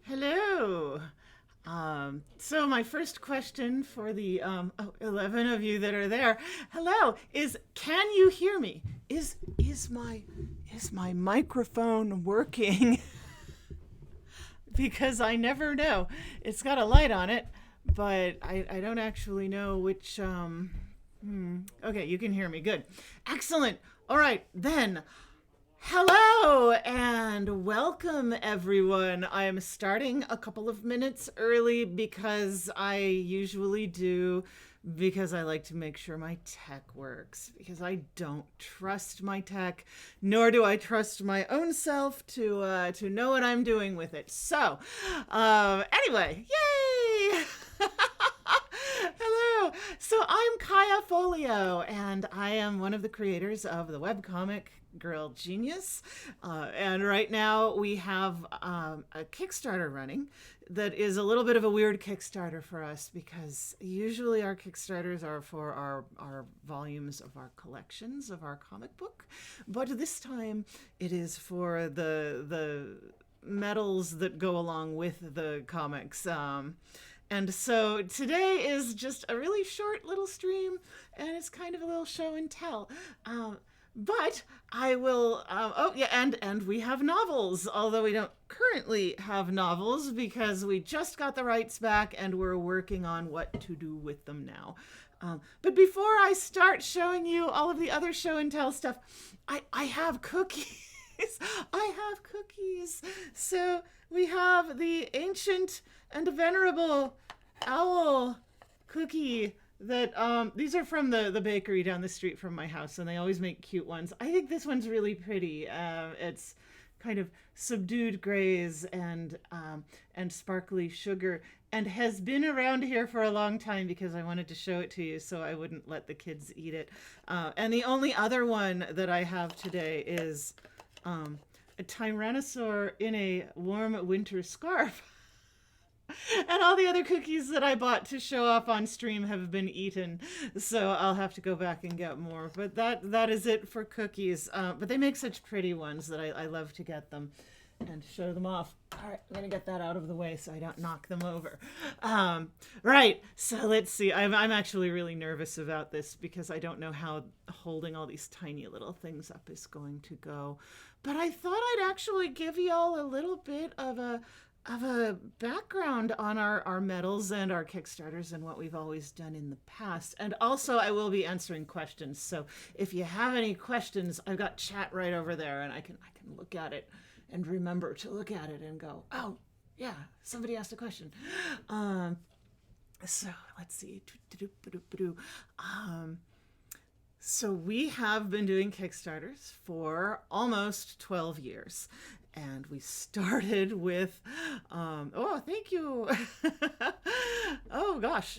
Hello. So my first question for the 11 of you that are there, hello, is can you hear me? Is my microphone working? Because I never know. It's got a light on it, but I don't actually know which okay, you can hear me. Good. Excellent. All right, then. Hello and welcome, everyone. I am starting a couple of minutes early because I usually do, because I like to make sure my tech works, because I don't trust my tech, nor do I trust my own self to know what I'm doing with it. So, anyway, yay! Hello. So I'm Kaya Folio, and I am one of the creators of the webcomic Girl Genius. And right now we have a Kickstarter running that is a little bit of a weird Kickstarter for us because usually our Kickstarters are for our volumes of our collections of our comic book. But this time it is for the medals that go along with the comics. And so today is just a really short little stream, and it's kind of a little show and tell. But I will. Oh yeah, and we have novels, although we don't currently have novels because we just got the rights back, and we're working on what to do with them now. But before I start showing you all of the other show and tell stuff, I have cookies. I have cookies. So we have the ancient and venerable owl cookie that these are from the bakery down the street from my house, and they always make cute ones. I think this one's really pretty. It's kind of subdued grays and sparkly sugar, and has been around here for a long time because I wanted to show it to you so I wouldn't let the kids eat it. And the only other one that I have today is a Tyrannosaur in a warm winter scarf. And all the other cookies that I bought to show off on stream have been eaten, so I'll have to go back and get more. But that is it for cookies. But they make such pretty ones that I love to get them and show them off. All right, I'm gonna get that out of the way so I don't knock them over. Right, so let's see. I'm actually really nervous about this because I don't know how holding all these tiny little things up is going to go. But I thought I'd actually give y'all a little bit of a background on our medals and our Kickstarters and what we've always done in the past. And also, I will be answering questions. So if you have any questions, I've got chat right over there, and I can look at it and remember to look at it and go, oh yeah, somebody asked a question. So let's see. So we have been doing Kickstarters for almost 12 years. And we started with, oh, thank you. Oh gosh.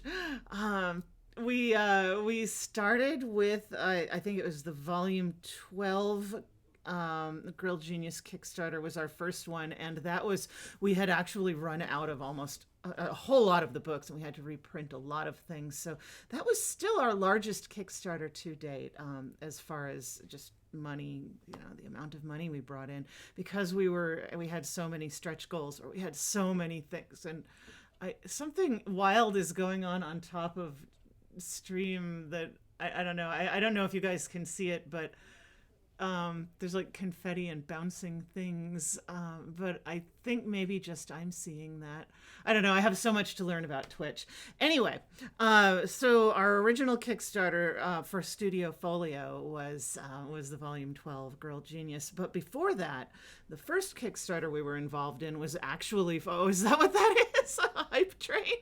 We started with, I think it was the volume 12 Girl Genius Kickstarter was our first one, and that was, we had actually run out of almost a whole lot of the books, and we had to reprint a lot of things. So that was still our largest Kickstarter to date, as far as just money, the amount of money we brought in, because we had so many stretch goals, or we had so many things. And something wild is going on top of stream that I don't know. I don't know if you guys can see it, but there's like confetti and bouncing things, but I think maybe just I'm seeing that. I don't know. I have so much to learn about Twitch. Anyway, so our original Kickstarter for Studio Folio was the Volume 12 Girl Genius. But before that, the first Kickstarter we were involved in was actually, oh, is that what that is? A hype train?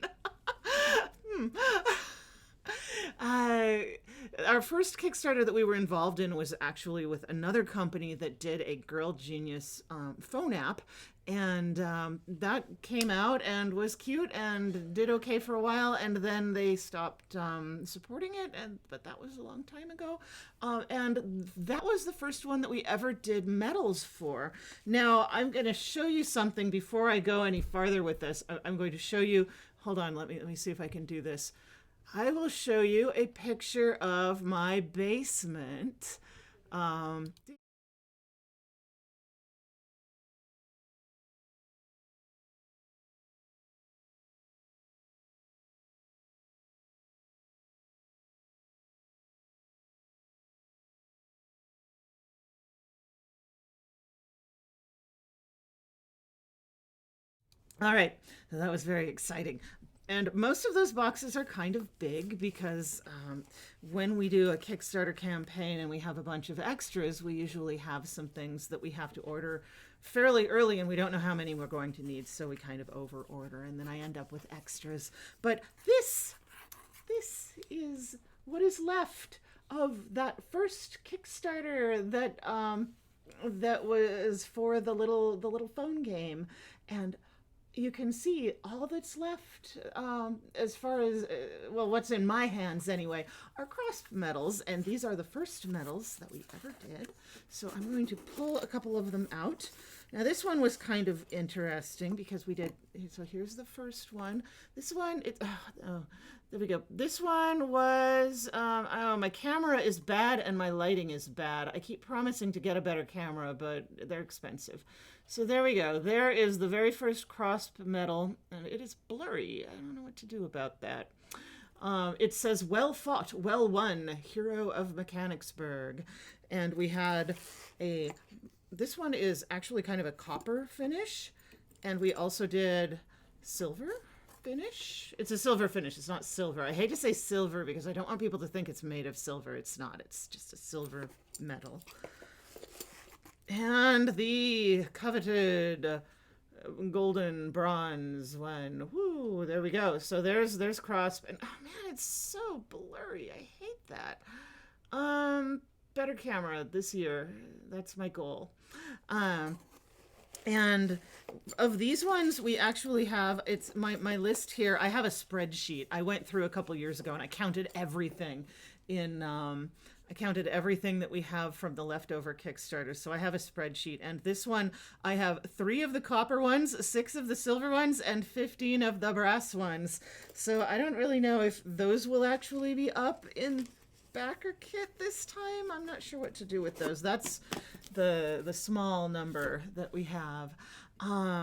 Our first Kickstarter that we were involved in was actually with another company that did a Girl Genius phone app. And that came out and was cute and did okay for a while. And then they stopped supporting it. But that was a long time ago. And that was the first one that we ever did medals for. Now, I'm going to show you something before I go any farther with this. I'm going to show you. Hold on. Let me see if I can do this. I will show you a picture of my basement. All right, so that was very exciting. And most of those boxes are kind of big because when we do a Kickstarter campaign and we have a bunch of extras, we usually have some things that we have to order fairly early and we don't know how many we're going to need, so we kind of over order and then I end up with extras. But this is what is left of that first Kickstarter that was for the little phone game, and you can see all that's left, as far as well, what's in my hands anyway, are crossed medals, and these are the first medals that we ever did. So I'm going to pull a couple of them out. Now this one was kind of interesting because we did. So here's the first one. This one, there we go. This one was, oh, my camera is bad and my lighting is bad. I keep promising to get a better camera, but they're expensive. So there we go. There is the very first crossed medal, and it is blurry. I don't know what to do about that. It says, "Well fought, well won, hero of Mechanicsburg." And we had this one is actually kind of a copper finish, and we also did silver finish. It's a silver finish. It's not silver. I hate to say silver because I don't want people to think it's made of silver. It's not. It's just a silver metal. And the coveted golden bronze one. Woo, there we go. So there's Crosp. And oh man, it's so blurry. I hate that. Better camera this year. That's my goal. And of these ones, we actually have, it's my list here. I have a spreadsheet. I went through a couple years ago and I counted everything that we have from the leftover Kickstarter. So I have a spreadsheet, and this one, I have 3 of the copper ones, 6 of the silver ones, and 15 of the brass ones. So I don't really know if those will actually be up in BackerKit this time. I'm not sure what to do with those. That's the small number that we have. Thank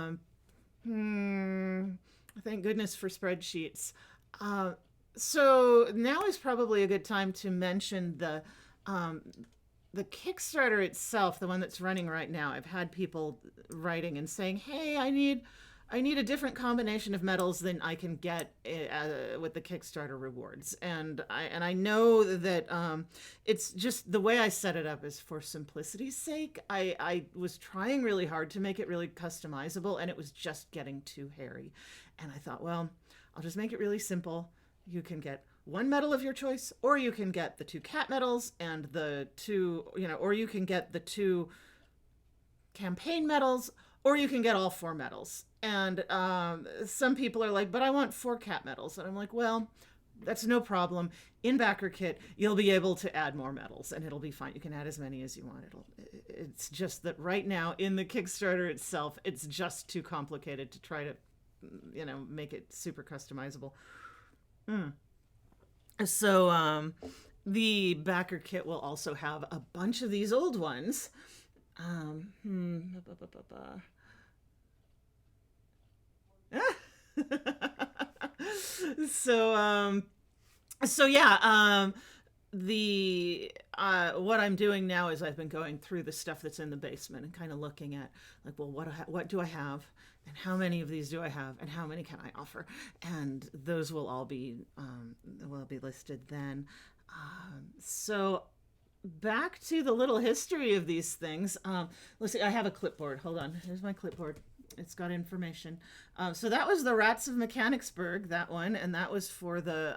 goodness for spreadsheets. So now is probably a good time to mention the Kickstarter itself, the one that's running right now. I've had people writing and saying, "Hey, I need a different combination of medals than I can get with the Kickstarter rewards." And I know that it's just the way I set it up is for simplicity's sake. I was trying really hard to make it really customizable, and it was just getting too hairy. And I thought, well, I'll just make it really simple. You can get 1 medal of your choice, or you can get the 2 cat medals and the 2, or you can get the 2 campaign medals, or you can get all 4 medals. And some people are like, "But I want 4 cat medals." And I'm like, well, that's no problem. In BackerKit, you'll be able to add more medals, and it'll be fine. You can add as many as you want. It's just that right now in the Kickstarter itself, it's just too complicated to try to, make it super customizable. So the BackerKit will also have a bunch of these old ones. So yeah, what I'm doing now is I've been going through the stuff that's in the basement and kind of looking at, like, well, what do I have, and how many of these do I have, and how many can I offer, and those will all be listed then. So back to the little history of these things. Let's see. I have a clipboard. Hold on. Here's my clipboard. It's got information. So that was the Rats of Mechanicsburg, that one, and that was for the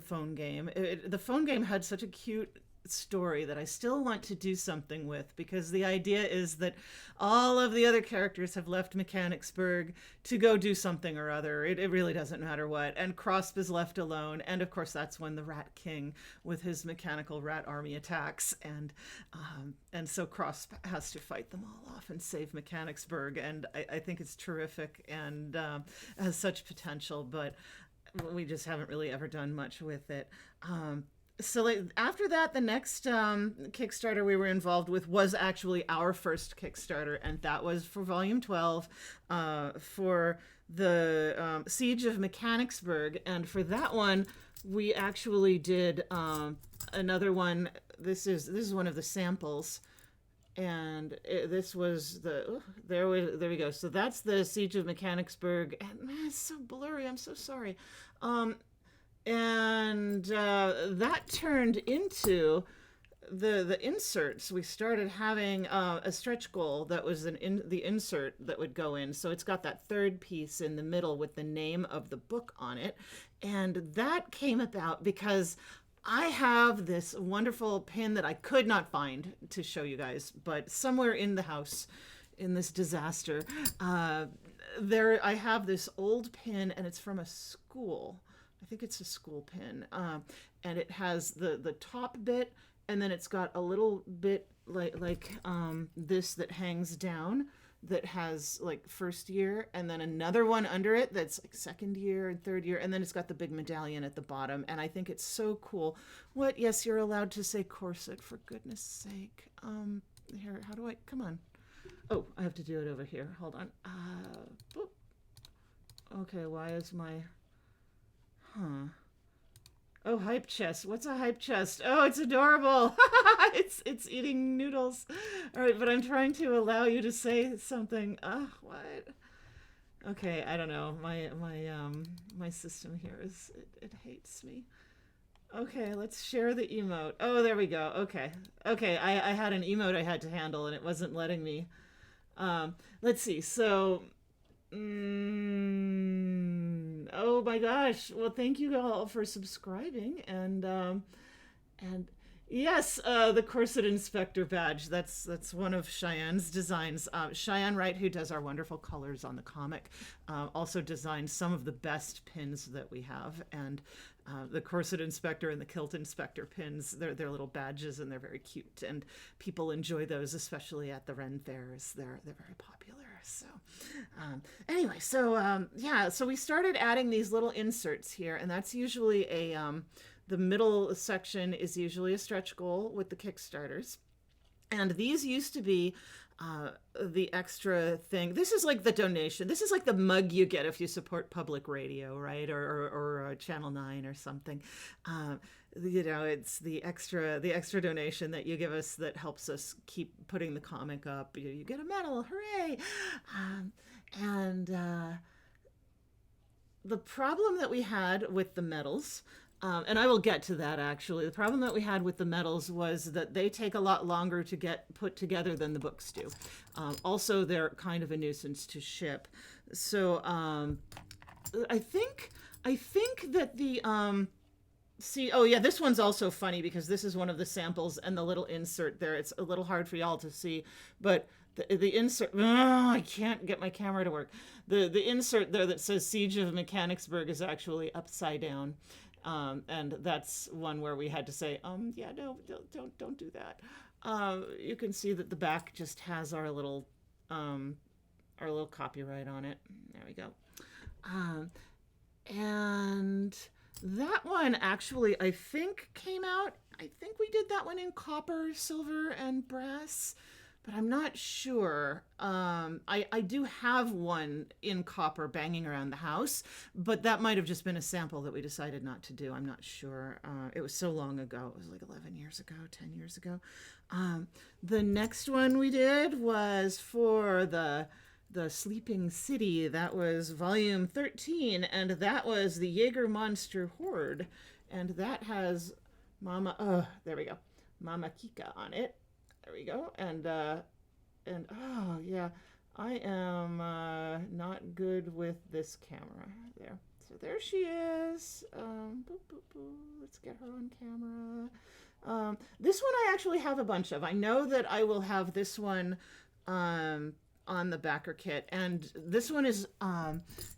phone game. The phone game had such a cute story that I still want to do something with, because the idea is that all of the other characters have left Mechanicsburg to go do something or other. It really doesn't matter what. And Crosp is left alone. And of course, that's when the Rat King with his mechanical rat army attacks. And so Crosp has to fight them all off and save Mechanicsburg. And I think it's terrific and has such potential, but we just haven't really ever done much with it. So after that, the next Kickstarter we were involved with was actually our first Kickstarter, and that was for Volume 12 for the Siege of Mechanicsburg. And for that one, we actually did another one. This is one of the samples. This was there we go. So that's the Siege of Mechanicsburg, and man, it's so blurry. I'm so sorry. Um, that turned into the inserts. We started having a stretch goal that was the insert that would go in. So it's got that third piece in the middle with the name of the book on it, and that came about because I have this wonderful pin that I could not find to show you guys, but somewhere in the house, in this disaster, there I have this old pin, and it's from a school. I think it's a school pin, and it has the top bit, and then it's got a little bit like this that hangs down, that has like first year, and then another one under it that's like second year and third year, and then it's got the big medallion at the bottom, and I think it's so cool. What? Yes, you're allowed to say corset, for goodness sake. Here, how do I? Come on. Oh, I have to do it over here. Hold on. Boop. Okay, why is my? Huh. Oh, hype chest. What's a hype chest? Oh, it's adorable. It's eating noodles. All right, but I'm trying to allow you to say something. What? Okay, I don't know. My system here it hates me. Okay, let's share the emote. Oh, there we go. Okay. I had an emote I had to handle, and it wasn't letting me. Let's see. So oh my gosh. Well, thank you all for subscribing, and yes, the Corset Inspector badge. That's one of Cheyenne's designs. Cheyenne Wright, who does our wonderful colors on the comic, also designed some of the best pins that we have, and the Corset Inspector and the Kilt Inspector pins. They're little badges, and they're very cute, and people enjoy those, especially at the Ren fairs. They're very popular. So anyway, so we started adding these little inserts here, and that's usually the middle section is usually a stretch goal with the Kickstarters. And these used to be the extra thing. This is like the donation. This is like the mug you get if you support public radio, right? Or Channel 9 or something. It's the extra donation that you give us that helps us keep putting the comic up. You get a medal, hooray! The problem that we had with the medals, and I will get to that actually. The problem that we had with the medals was that they take a lot longer to get put together than the books do. Also, they're kind of a nuisance to ship. So I think that the this one's also funny because this is one of the samples, and the little insert there. It's a little hard for y'all to see, but the insert. I can't get my camera to work. The insert there that says Siege of Mechanicsburg is actually upside down. And that's one where we had to say, no, don't do that. You can see that the back just has our little copyright on it. There we go. And that one actually, I think, came out. I think we did that one in copper, silver, and brass, but I'm not sure. I do have one in copper banging around the house, but that might have just been a sample that we decided not to do. I'm not sure. It was so long ago. It was like 11 years ago, 10 years ago. The next one we did was for the Sleeping City. That was volume 13, and that was the Jaeger Monster Horde, and that has there we go, Mama Kika on it. There we go. And oh yeah, I am not good with this camera. There. So there she is. Boop, boop, boop. Let's get her on camera. This one I actually have a bunch of. I know that I will have this one on the backer kit. And this one is,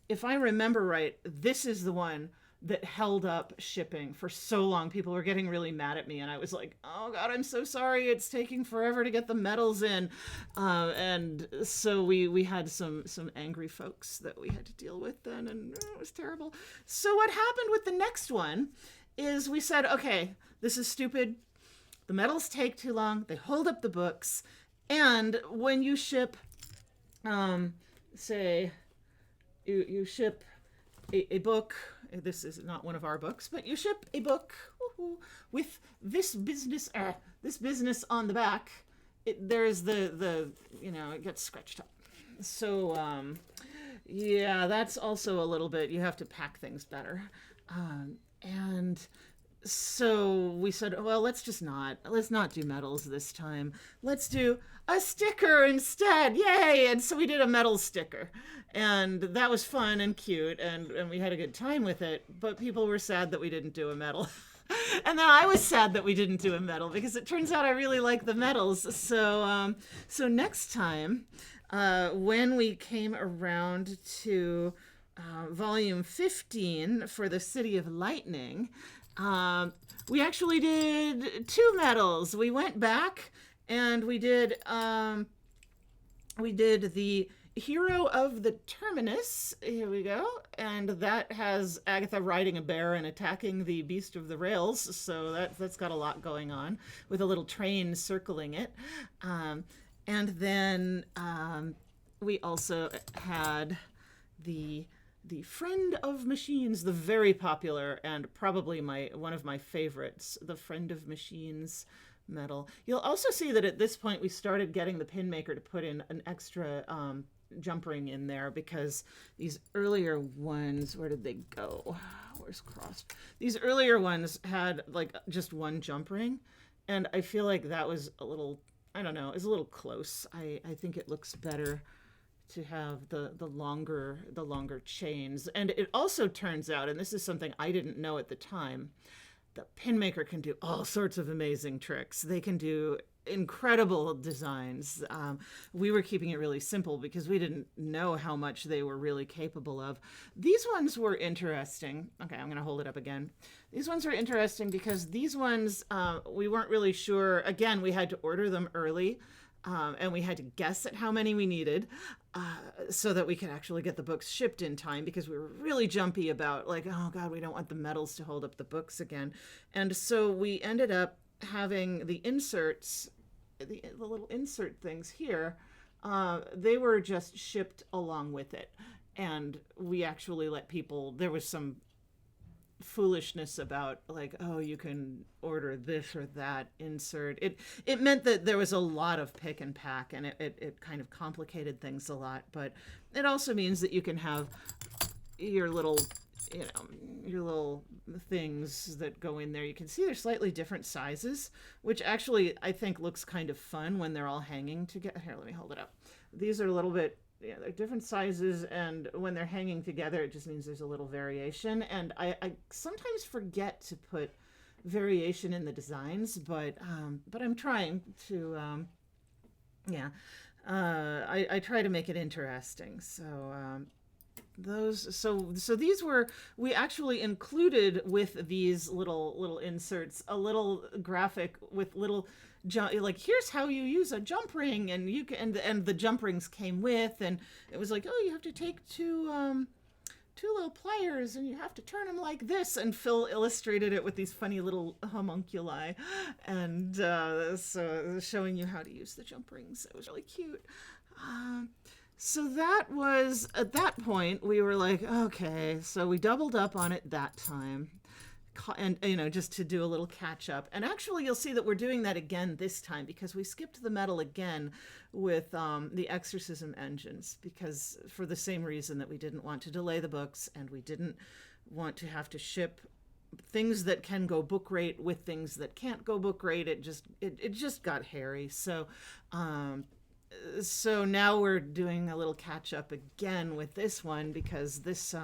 if I remember right, this is the one that held up shipping for so long. People were getting really mad at me, and I was like, oh God, I'm so sorry. It's taking forever to get the medals in. And so we had some angry folks that we had to deal with then, and it was terrible. So what happened with the next one is we said, okay, this is stupid. The medals take too long. They hold up the books. And when you ship, say you ship a book, this is not one of our books, but you ship a book with this business on the back, there's the it gets scratched up. So yeah, that's also a little bit. You have to pack things better, and so we said, well, let's not do medals this time. Let's do a sticker instead. Yay! And so we did a medal sticker. And that was fun and cute, and we had a good time with it. But people were sad that we didn't do a medal. And then I was sad that we didn't do a medal because it turns out I really like the medals. So next time, when we came around to volume 15 for the City of Lightning, we actually did two medals. We went back and we did the Hero of the Terminus. Here we go. And that has Agatha riding a bear and attacking the Beast of the Rails. So that's got a lot going on with a little train circling it. And then we also had the Friend of Machines, the very popular and probably one of my favorites, the Friend of Machines medal. You'll also see that at this point we started getting the pin maker to put in an extra jump ring in there, because these earlier ones, where did they go? Where's crossed? These earlier ones had like just one jump ring, and I feel like that was a little, I don't know, it's a little close. I think it looks better to have the longer chains. And it also turns out, and this is something I didn't know at the time, the pin maker can do all sorts of amazing tricks. They can do incredible designs. We were keeping it really simple because we didn't know how much they were really capable of. These ones were interesting. Okay, I'm going to hold it up again. These ones were interesting because these ones, we weren't really sure. Again, we had to order them early. And we had to guess at how many we needed so that we could actually get the books shipped in time, because we were really jumpy about like, oh God, we don't want the medals to hold up the books again. And so we ended up having the inserts, the little insert things here, they were just shipped along with it. And we actually let people, there was some foolishness about like, oh, you can order this or that insert. It meant that there was a lot of pick and pack, and it kind of complicated things a lot, but it also means that you can have your little your little things that go in there. You can see they're slightly different sizes, which actually I think looks kind of fun when they're all hanging together. Here, let me hold it up. These are a little bit, they're different sizes, and when they're hanging together, it just means there's a little variation. And I sometimes forget to put variation in the designs, but I'm trying to, I try to make it interesting. So these were, we actually included with these little inserts a little graphic with little like, here's how you use a jump ring, and you can, and the jump rings came with, and it was like, oh, you have to take two little pliers and you have to turn them like this, and Phil illustrated it with these funny little homunculi, and so showing you how to use the jump rings. It was really cute. So that was, at that point, we were like, okay, so we doubled up on it that time. And, just to do a little catch up. And actually, you'll see that we're doing that again this time, because we skipped the medal again with the Exorcism engines, because for the same reason that we didn't want to delay the books, and we didn't want to have to ship things that can go book rate with things that can't go book rate. It just got hairy. So now we're doing a little catch up again with this one, because this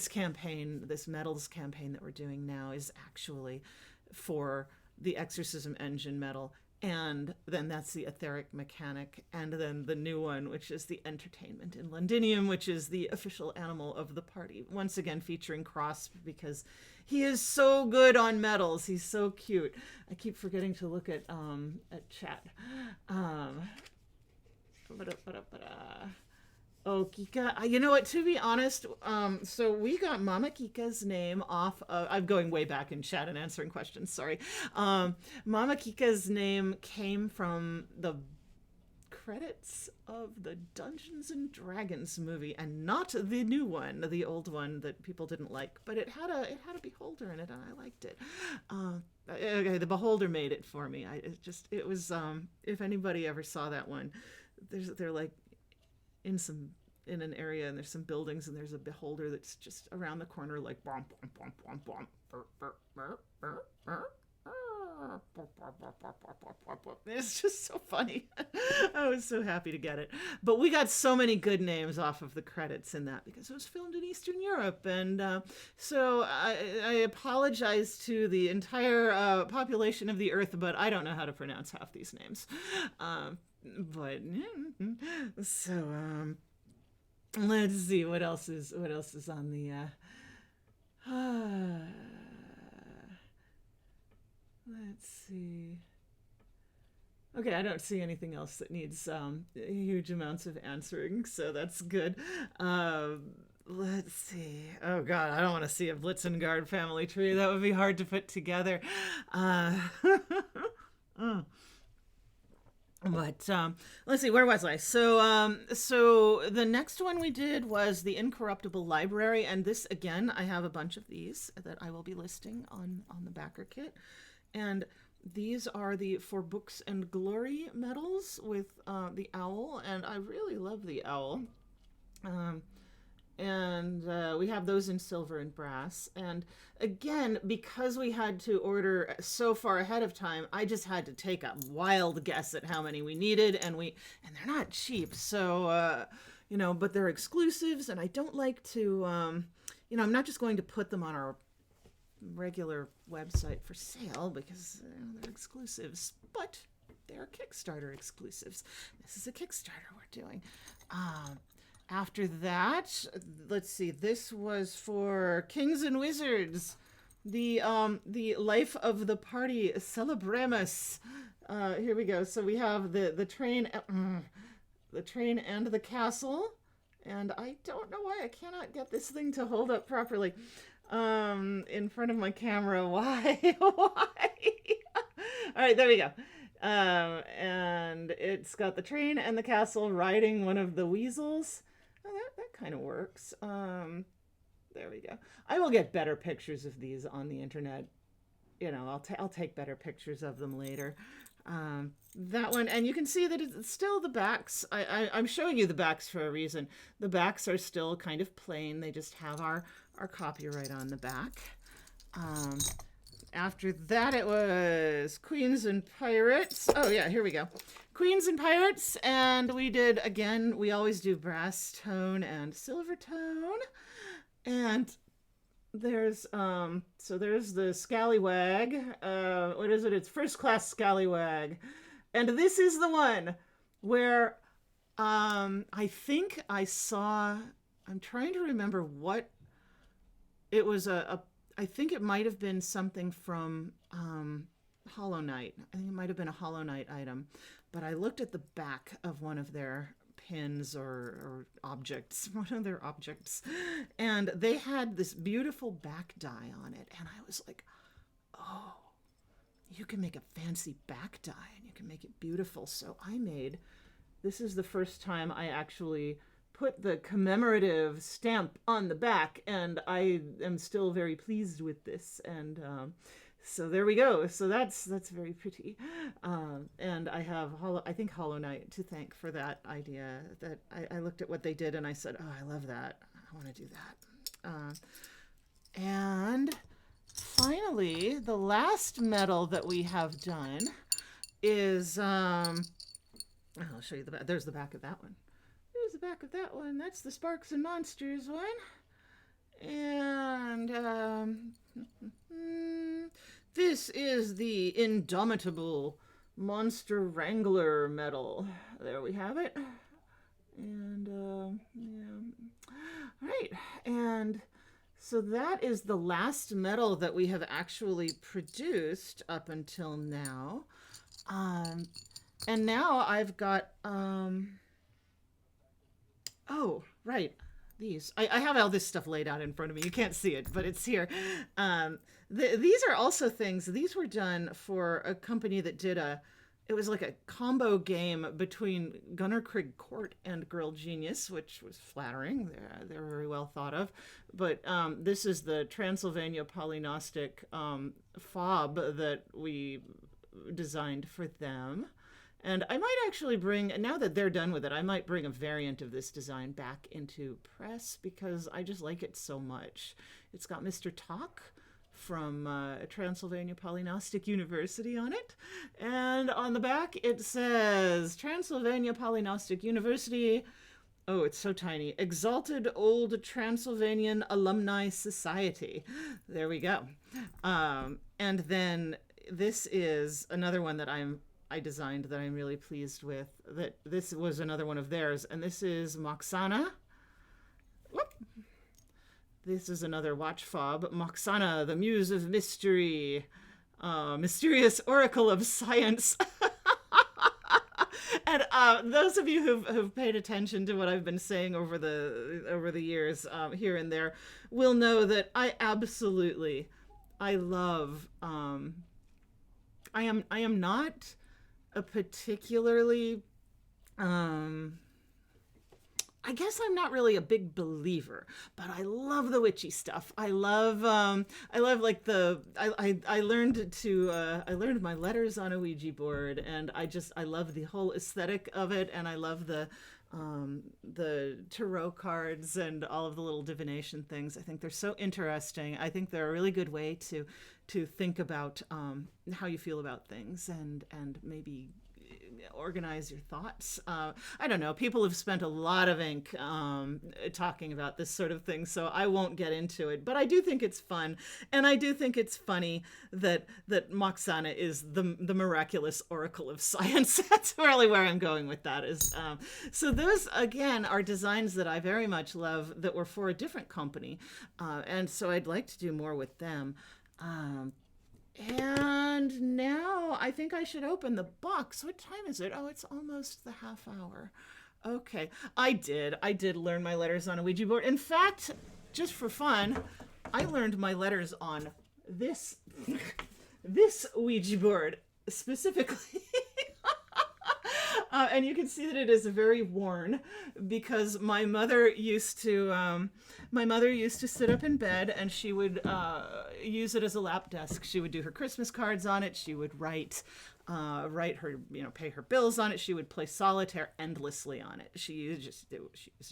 campaign, this medals campaign that we're doing now, is actually for the Exorcism engine medal, and then that's the etheric mechanic, and then the new one, which is the entertainment in Londinium, which is the official animal of the party, once again featuring Cross, because he is so good on medals. He's so cute. I keep forgetting to look at chat. Oh, Kika. You know what, to be honest, so we got Mama Kika's name off of, I'm going way back in chat and answering questions, sorry. Mama Kika's name came from the credits of the Dungeons and Dragons movie, and not the new one, the old one that people didn't like, but it had a beholder in it, and I liked it. Okay, the beholder made it for me. It was if anybody ever saw that one, they're like in an area, and there's some buildings, and there's a beholder that's just around the corner, like bomb bomb bomb bomb bomb. It's just so funny. I was so happy to get it. But we got so many good names off of the credits in that because it was filmed in Eastern Europe. And so I apologize to the entire population of the Earth, but I don't know how to pronounce half these names. Let's see what else is on the let's see. Okay, I don't see anything else that needs huge amounts of answering, so that's good. Let's see. Oh God, I don't want to see a Blitzengard family tree. That would be hard to put together. But let's see, where was I? So the next one we did was the Incorruptible Library, and this again, I have a bunch of these that I will be listing on the backer kit, and these are the For Books and Glory medals with the owl, and I really love the owl. And we have those in silver and brass. And again, because we had to order so far ahead of time, I just had to take a wild guess at how many we needed, and they're not cheap. So but they're exclusives, and I don't like to I'm not just going to put them on our regular website for sale because they're exclusives, but they're Kickstarter exclusives. This is a Kickstarter we're doing. After that, let's see, this was for Kings and Wizards, the Life of the Party Celebramus. Here we go. So we have the train and the castle, and I don't know why I cannot get this thing to hold up properly in front of my camera. Why? All right, there we go. And it's got the train and the castle riding one of the weasels. Oh, that kind of works. There we go. I will get better pictures of these on the internet. I'll take better pictures of them later. That one, and you can see that it's still the backs. I'm showing you the backs for a reason. The backs are still kind of plain. They just have our copyright on the back. After that, it was Queens and Pirates. Oh, yeah, here we go. Queens and Pirates, and we did, again, we always do brass tone and silver tone. And there's the Scallywag. What is it? It's First Class Scallywag. And this is the one where I think I saw, I'm trying to remember what, it was I think it might have been something from Hollow Knight. I think it might have been a Hollow Knight item. But I looked at the back of one of their pins or objects, one of their objects, and they had this beautiful back die on it. And I was like, oh, you can make a fancy back die and you can make it beautiful. So this is the first time I actually put the commemorative stamp on the back, and I am still very pleased with this. And so there we go. So that's very pretty. And I have I think Hollow Knight to thank for that idea. That I looked at what they did and I said, oh, I love that. I want to do that. And finally, the last medal that we have done is I'll show you the back. There's the back of that one. There's the back of that one. That's the Sparks and Monsters one. And this is the Indomitable Monster Wrangler medal. There we have it. And yeah. All right. And so that is the last medal that we have actually produced up until now. And now I've got oh, right. These. I have all this stuff laid out in front of me. You can't see it, but it's here. These are also things. These were done for a company that did it was like a combo game between Gunnar Krigg Court and Girl Genius, which was flattering. They're very well thought of. But this is the Transylvania Polynostic fob that we designed for them. And I might actually bring, now that they're done with it, I might bring a variant of this design back into press because I just like it so much. It's got Mr. Talk from Transylvania Polynostic University on it. And on the back, it says Transylvania Polynostic University. Oh, it's so tiny. Exalted Old Transylvanian Alumni Society. There we go. And then this is another one that I designed that I'm really pleased with. That this was another one of theirs, and this is Moxana. Whoop. This is another watch fob. Moxana, the Muse of Mystery, mysterious oracle of science. And those of you who've paid attention to what I've been saying over the years here and there will know that I love. I am not a particularly. I guess I'm not really a big believer, but I love the witchy stuff. I love like I learned my letters on a Ouija board, and I love the whole aesthetic of it, and I love the tarot cards and all of the little divination things. I think they're so interesting. I think they're a really good way to think about how you feel about things and maybe organize your thoughts. I don't know. People have spent a lot of ink talking about this sort of thing, so I won't get into it. But I do think it's fun, and I do think it's funny that Moxana is the miraculous oracle of science. That's really where I'm going with that. So those again are designs that I very much love that were for a different company, and so I'd like to do more with them. And now I think I should open the box. What time is it? Oh, it's almost the half hour. Okay. I did learn my letters on a Ouija board. In fact, just for fun, I learned my letters on this Ouija board specifically. And you can see that it is very worn because my mother used to sit up in bed and she would use it as a lap desk. She would do her Christmas cards on it. She would write her, pay her bills on it. She would play solitaire endlessly on it. She used it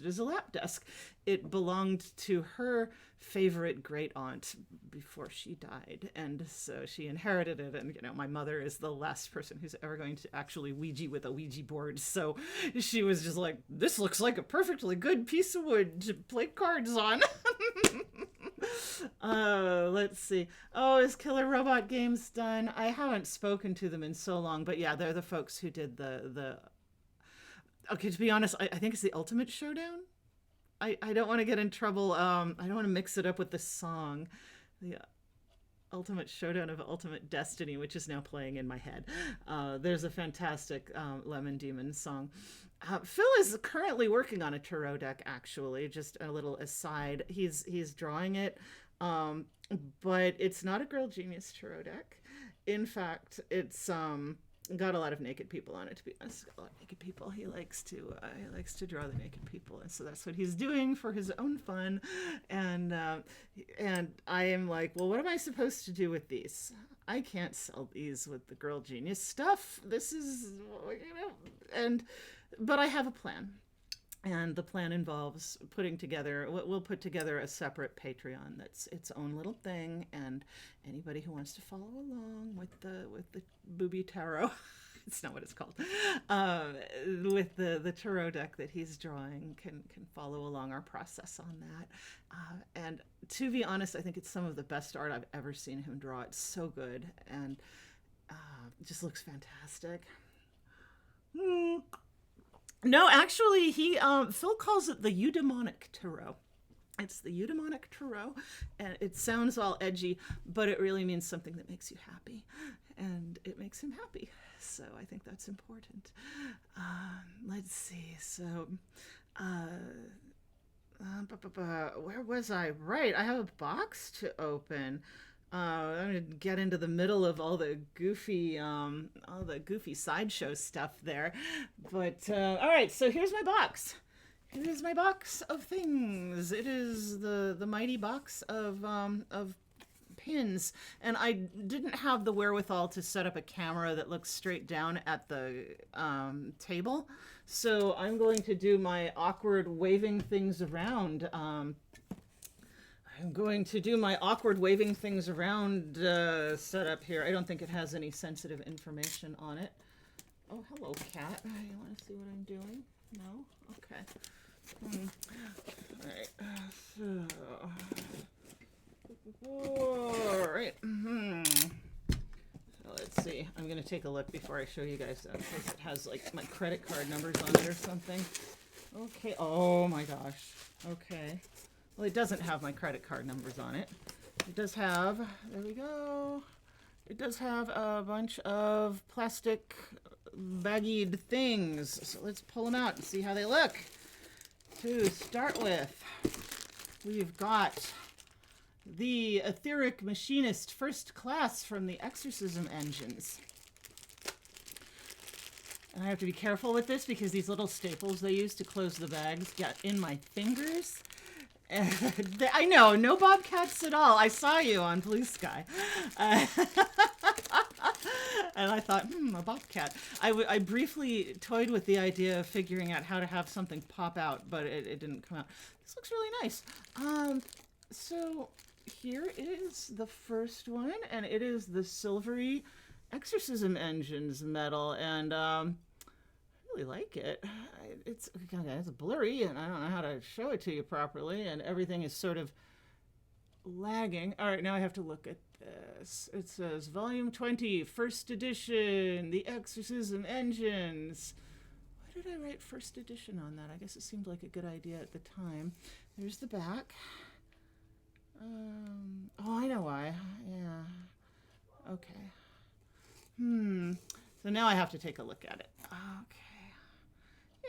as a lap desk. It belonged to her favorite great aunt before she died, and so she inherited it. And my mother is the last person who's ever going to actually Ouija with a Ouija board. So she was just like, "This looks like a perfectly good piece of wood to play cards on." Let's see. Oh, is Killer Robot Games done? I haven't spoken to them in so long, but yeah, they're the folks who did the. Okay, to be honest, I think it's the Ultimate Showdown. I don't want to get in trouble. I don't want to mix it up with the song. The Ultimate Showdown of Ultimate Destiny, which is now playing in my head. There's a fantastic Lemon Demon song. Phil is currently working on a tarot deck, actually, just a little aside. He's drawing it, but it's not a Girl Genius tarot deck. In fact, it's got a lot of naked people on it, to be honest. A lot of naked people. He likes to draw the naked people, and so that's what he's doing for his own fun. And I am like, well, what am I supposed to do with these? I can't sell these with the Girl Genius stuff. This is, but I have a plan. And the plan involves we'll put together a separate Patreon that's its own little thing, and anybody who wants to follow along with the Booby Tarot, it's not what it's called, with the tarot deck that he's drawing can follow along our process on that. And to be honest, I think it's some of the best art I've ever seen him draw. It's so good, and it just looks fantastic. No, actually, Phil calls it the Eudaimonic Tarot. It's the Eudaimonic Tarot, and it sounds all edgy, but it really means something that makes you happy, and it makes him happy. So I think that's important. Let's see. So, where was I? Right, I have a box to open. I'm gonna get into the middle of all the goofy sideshow stuff there. But all right, so here's my box. It is my box of things. It is the mighty box of pins, and I didn't have the wherewithal to set up a camera that looks straight down at the table, so I'm going to do my awkward waving things around. I'm going to do my awkward waving things around setup here. I don't think it has any sensitive information on it. Oh, hello, cat. You want to see what I'm doing? No? Okay. All right. All right. So let's see. I'm going to take a look before I show you guys that, because it has like my credit card numbers on it or something. Okay. Oh my gosh. Okay. Well, it doesn't have my credit card numbers on it. It does have, there we go. It does have a bunch of plastic baggied things. So let's pull them out and see how they look. To start with, we've got the Etheric Machinist First Class from the Exorcism Engines. And I have to be careful with this because these little staples they use to close the bags get in my fingers. I know, no bobcats at all. I saw you on Blue Sky. And I thought, a bobcat. I briefly toyed with the idea of figuring out how to have something pop out, but it didn't come out. This looks really nice. So here is the first one, and it is the silvery Exorcism Engines medal, and really like it. It's blurry, and I don't know how to show it to you properly, and everything is sort of lagging. All right, now I have to look at this. It says Volume 20, First Edition, The Exorcism Engines. Why did I write First Edition on that? I guess it seemed like a good idea at the time. There's the back. Oh, I know why. Yeah. Okay. So now I have to take a look at it. Okay.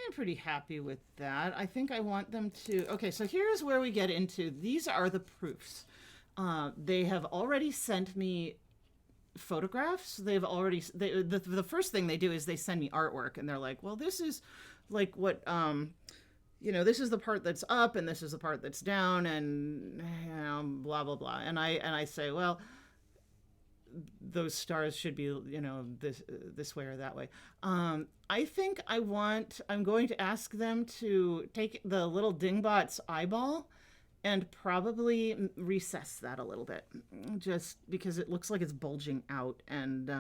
I'm pretty happy with that. I think I want them to... Okay, so here's where we get into... These are the proofs. They have already sent me photographs. They've already... The first thing they do is they send me artwork, and they're like, well, this is like what... this is the part that's up, and this is the part that's down, and blah, blah, blah. And I say, well... those stars should be, this way or that way. I think I'm going to ask them to take the little dingbot's eyeball and probably recess that a little bit, just because it looks like it's bulging out. And,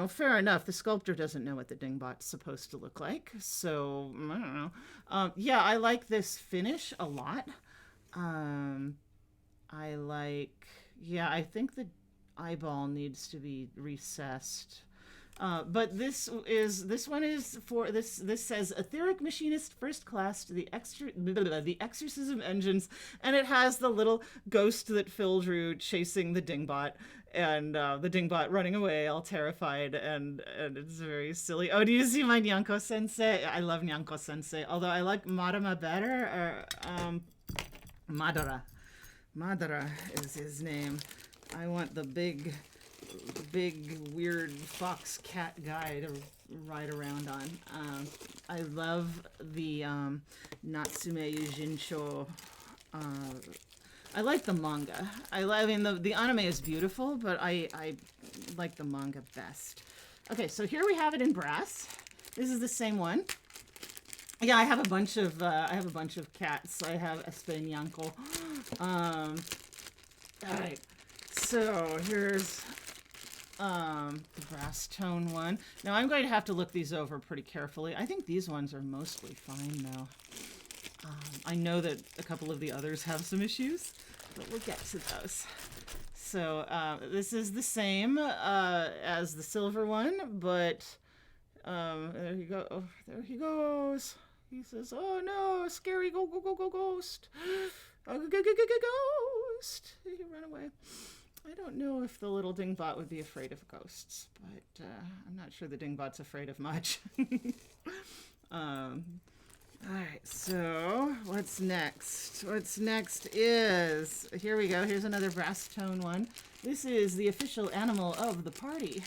fair enough. The sculptor doesn't know what the dingbot's supposed to look like. So, I don't know. Yeah, I like this finish a lot. I think the eyeball needs to be recessed, but this one is for this says Etheric Machinist First Class to the Exorcism Engines, and it has the little ghost that Phil drew chasing the dingbot, and the dingbot running away all terrified, and it's very silly. Oh, do you see my Nyanko Sensei? I love Nyanko Sensei, although I like Marama better, or Madara is his name. I want the big, weird fox cat guy to ride around on. I love the Natsume Jinsho. I like the manga. The anime is beautiful, but I like the manga best. Okay, so here we have it in brass. This is the same one. Yeah, I have a bunch of cats. I have Espenyanko. All right. So here's the brass tone one. Now I'm going to have to look these over pretty carefully. I think these ones are mostly fine though. I know that a couple of the others have some issues, but we'll get to those. So this is the same as the silver one, but there you go. Oh, there he goes. He says, "Oh no, scary ghost! Ghost!" He ran away. I don't know if the little dingbot would be afraid of ghosts, but I'm not sure the dingbot's afraid of much. All right, so what's next? What's next is, here we go. Here's another brass tone one. This is the official animal of the party.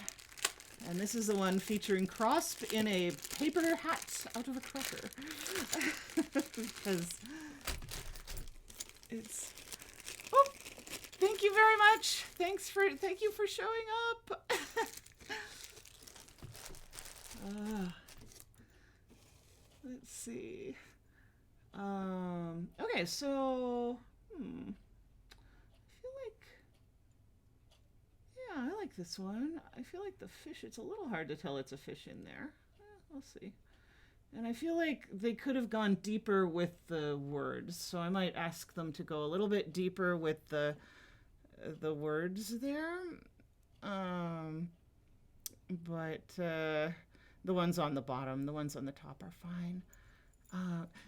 And this is the one featuring Crosp in a paper hat out of a cracker. Because it's... Oh, thank you very much. Thank you for showing up. Let's see. Okay, so I feel like, yeah, I like this one. I feel like the fish, it's a little hard to tell it's a fish in there. We'll see. And I feel like they could have gone deeper with the words, so I might ask them to go a little bit deeper with the words there. But the ones on the bottom, the ones on the top are fine.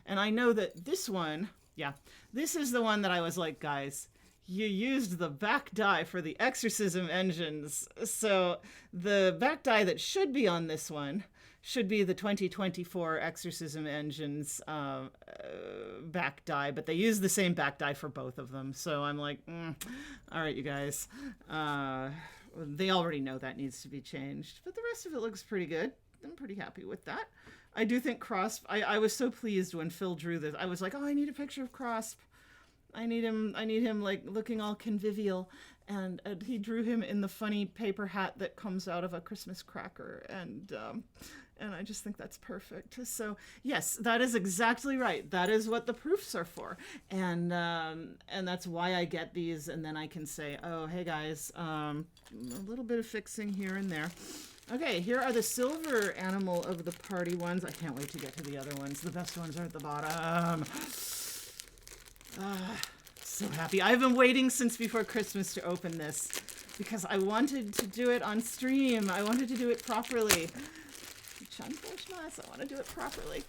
And I know that this one, yeah, this is the one that I was like, guys, you used the back die for the exorcism engines. So the back die that should be on this one should be the 2024 exorcism engines back die, but they use the same back die for both of them. So I'm like, all right, you guys. They already know that needs to be changed, but the rest of it looks pretty good. I'm pretty happy with that. I do think Crosp, I was so pleased when Phil drew this. I was like, oh, I need a picture of Crosp. I need him like looking all convivial. And he drew him in the funny paper hat that comes out of a Christmas cracker. And I just think that's perfect. So yes, that is exactly right. That is what the proofs are for. And that's why I get these. And then I can say, oh, hey guys, a little bit of fixing here and there. Okay, here are the silver animal of the party ones. I can't wait to get to the other ones. The best ones are at the bottom. So happy. I've been waiting since before Christmas to open this because I wanted to do it on stream. I wanted to do it properly. I want to do it properly.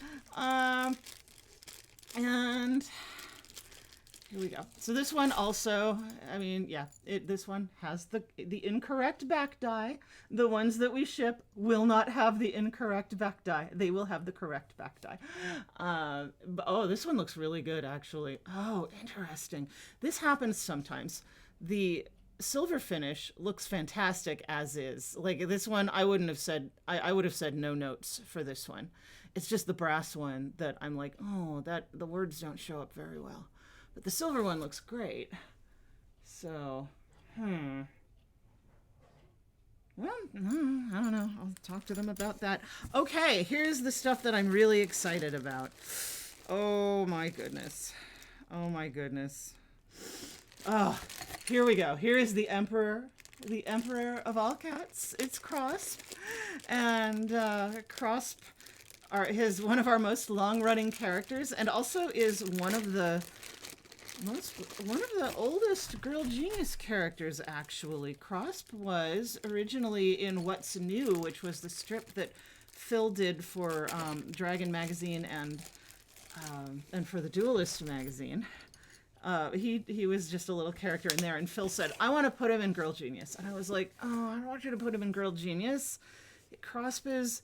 And here we go. So this one also, I mean, yeah, this one has the incorrect back die. The ones that we ship will not have the incorrect back die. They will have the correct back die. Oh, this one looks really good, actually. Oh, interesting. This happens sometimes. The silver finish looks fantastic as is. Like this one, I wouldn't have said, I would have said no notes for this one. It's just the brass one that I'm like, oh, that the words don't show up very well. But the silver one looks great. So, well, I don't know. I'll talk to them about that. Okay, here's the stuff that I'm really excited about. Oh my goodness. Oh my goodness. Oh, here we go. Here is the emperor of all cats. It's Crosp. And Crosp is one of our most long-running characters and also is one of the oldest Girl Genius characters, actually. Crosp was originally in What's New, which was the strip that Phil did for Dragon magazine and for the Duelist magazine. He was just a little character in there, and Phil said, I want to put him in Girl Genius. And I was like, oh, I don't want you to put him in Girl Genius. Crosp is,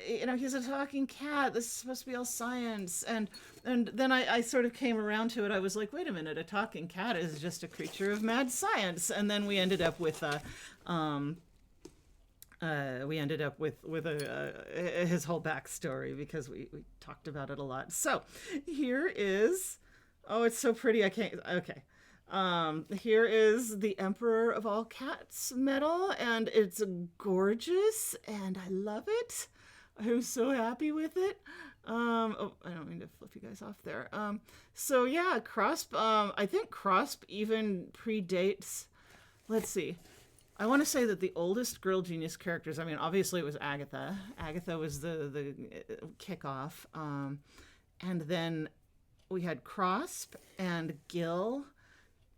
he's a talking cat. This is supposed to be all science. And then I sort of came around to it. I was like, wait a minute, a talking cat is just a creature of mad science. And then we ended up with his whole backstory because we talked about it a lot. So here is, oh, it's so pretty. I can't, okay. Here is the Emperor of All Cats medal, and it's gorgeous, and I love it. I'm so happy with it. Oh, I don't mean to flip you guys off there. So yeah, Crosp, I think Crosp even predates, let's see. I want to say that the oldest Girl Genius characters, I mean, obviously it was Agatha. Agatha was the kickoff. And then we had Crosp and Gil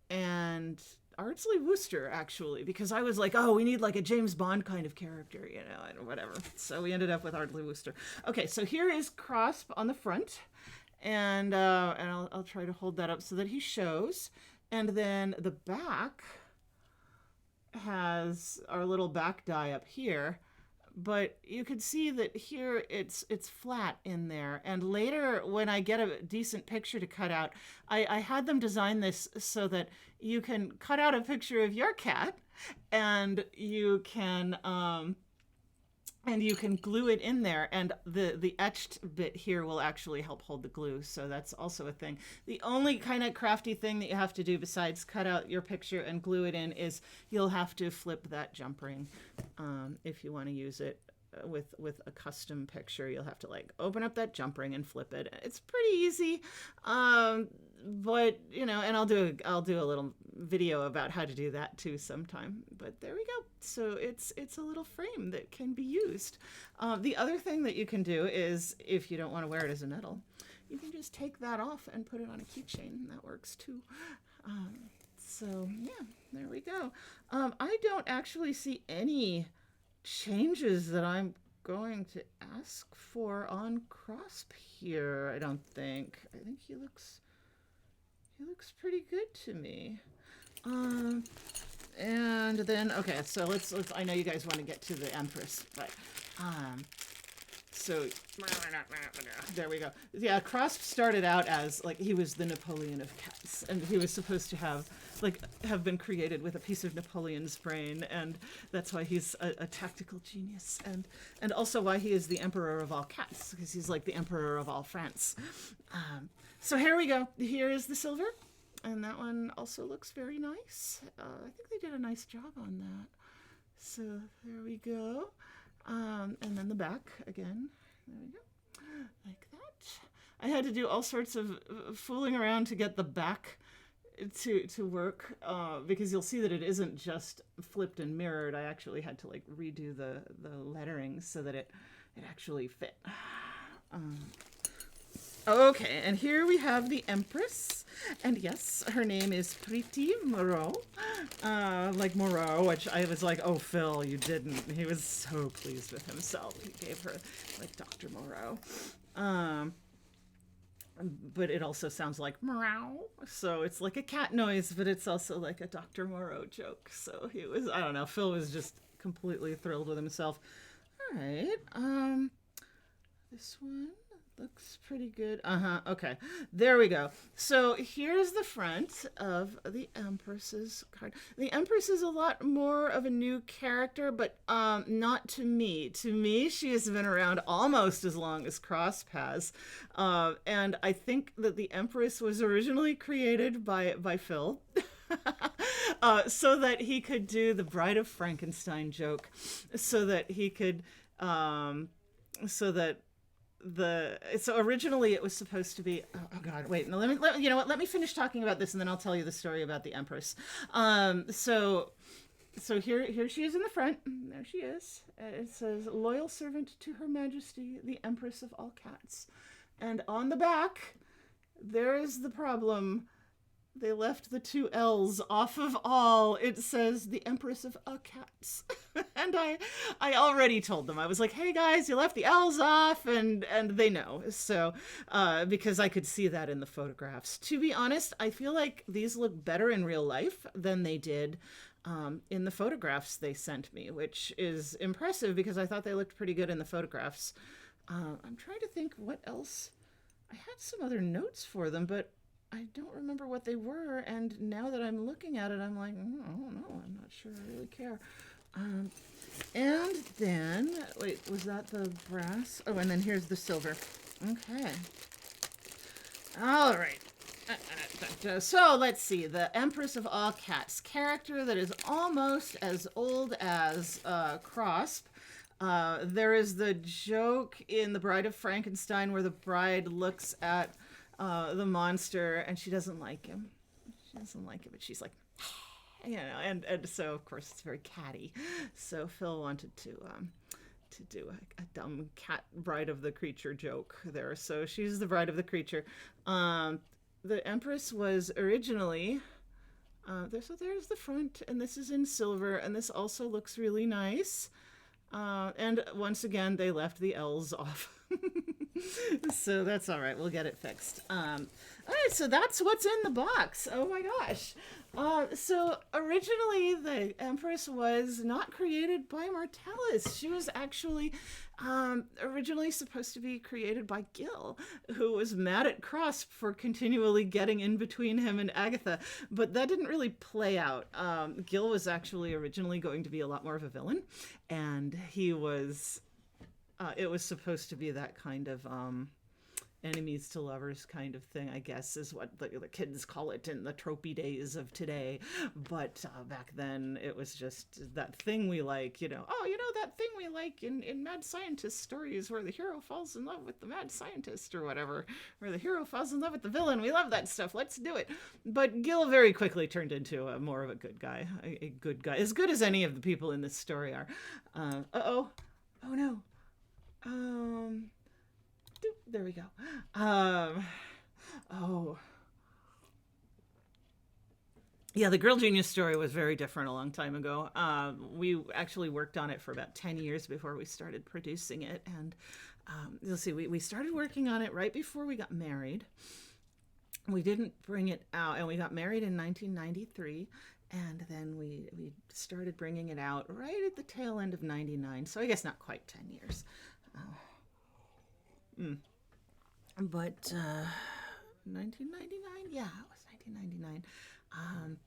and Ardsley Wooster, actually, because I was like, oh, we need like a James Bond kind of character, and whatever. So we ended up with Ardsley Wooster. Okay, so here is Crosp on the front, and I'll try to hold that up so that he shows. And then the back has our little back die up here, but you can see that here it's flat in there. And later, when I get a decent picture to cut out, I had them design this so that you can cut out a picture of your cat, and you can glue it in there, and the etched bit here will actually help hold the glue, so that's also a thing. The only kind of crafty thing that you have to do besides cut out your picture and glue it in is you'll have to flip that jump ring if you want to use it with a custom picture. You'll have to like open up that jump ring and flip it. It's pretty easy, but you know, and I'll do a little video about how to do that too sometime. But there we go. So it's a little frame that can be used. The other thing that you can do is, if you don't want to wear it as a medal, you can just take that off and put it on a keychain. That works too. So yeah, there we go. I don't actually see any changes that I'm going to ask for on Crosp here. I don't think. I think he looks pretty good to me. And then okay, so let's I know you guys want to get to the Empress, but so there we go. Yeah, Crosp started out as like he was the Napoleon of cats, and he was supposed to have been created with a piece of Napoleon's brain, and that's why he's a tactical genius, and also why he is the emperor of all cats, because he's like the emperor of all France. So here we go. Here is the silver, and that one also looks very nice. I think they did a nice job on that. So there we go. And then the back again. There we go. Like that. I had to do all sorts of fooling around to get the back to work, because you'll see that it isn't just flipped and mirrored. I actually had to like redo the lettering so that it actually fit. Okay, and here we have the Empress, and yes, her name is Priti Moreau, like Moreau, which I was like, oh, Phil, you didn't. He was so pleased with himself. He gave her like Dr. Moreau. But it also sounds like meow, so it's like a cat noise, but it's also like a Dr. Moreau joke. So he was, I don't know, Phil was just completely thrilled with himself. All right, this one looks pretty good. Okay, there we go. So here's the front of the Empress's card. The Empress is a lot more of a new character, but not to me. To me, she has been around almost as long as Crosp has. And I think that the Empress was originally created by Phil. So that he could do the Bride of Frankenstein joke, so that he could so originally it was supposed to be, oh god, wait, no, let me finish talking about this, and then I'll tell you the story about the Empress. So here she is in the front. There she is. It says, loyal servant to Her Majesty the Empress of all cats. And on the back, there is the problem. They left the two L's off of all. It says the Empress of all cats. And I already told them. I was like, hey guys, you left the L's off, and they know. So because I could see that in the photographs. To be honest, I feel like these look better in real life than they did in the photographs they sent me, which is impressive because I thought they looked pretty good in the photographs. I'm trying to think what else. I had some other notes for them, but I don't remember what they were, and now that I'm looking at it, I'm like, I don't know, I'm not sure I really care. And then, wait, was that the brass? Oh, and then here's the silver. Okay. All right. So let's see. The Empress of all cats, character that is almost as old as Crosp. There is the joke in The Bride of Frankenstein where the bride looks at the monster and she doesn't like him. She doesn't like it, but she's like, you know, and so of course it's very catty. So Phil wanted to do a dumb cat bride of the creature joke there. So she's the bride of the creature. The Empress was originally so there's the front, and this is in silver, and this also looks really nice. And once again, they left the L's off. So that's all right. We'll get it fixed. All right, so that's what's in the box. Oh my gosh. So originally the Empress was not created by Martellus. She was actually originally supposed to be created by Gil, who was mad at Crosp for continually getting in between him and Agatha. But that didn't really play out. Gil was actually originally going to be a lot more of a villain, and he was. It was supposed to be that kind of enemies to lovers kind of thing, I guess, is what the kids call it in the tropey days of today. But back then, it was just that thing we like, that thing we like in mad scientist stories where the hero falls in love with the mad scientist or whatever, where the hero falls in love with the villain. We love that stuff. Let's do it. But Gil very quickly turned into more of a good guy, a good guy, as good as any of the people in this story are. Oh no. There we go. Oh. Yeah, the Girl Genius story was very different a long time ago. We actually worked on it for about 10 years before we started producing it. And you'll see, we started working on it right before we got married. We didn't bring it out, and we got married in 1993. And then we started bringing it out right at the tail end of 99. So I guess not quite 10 years. But 1999, yeah, it was 1999.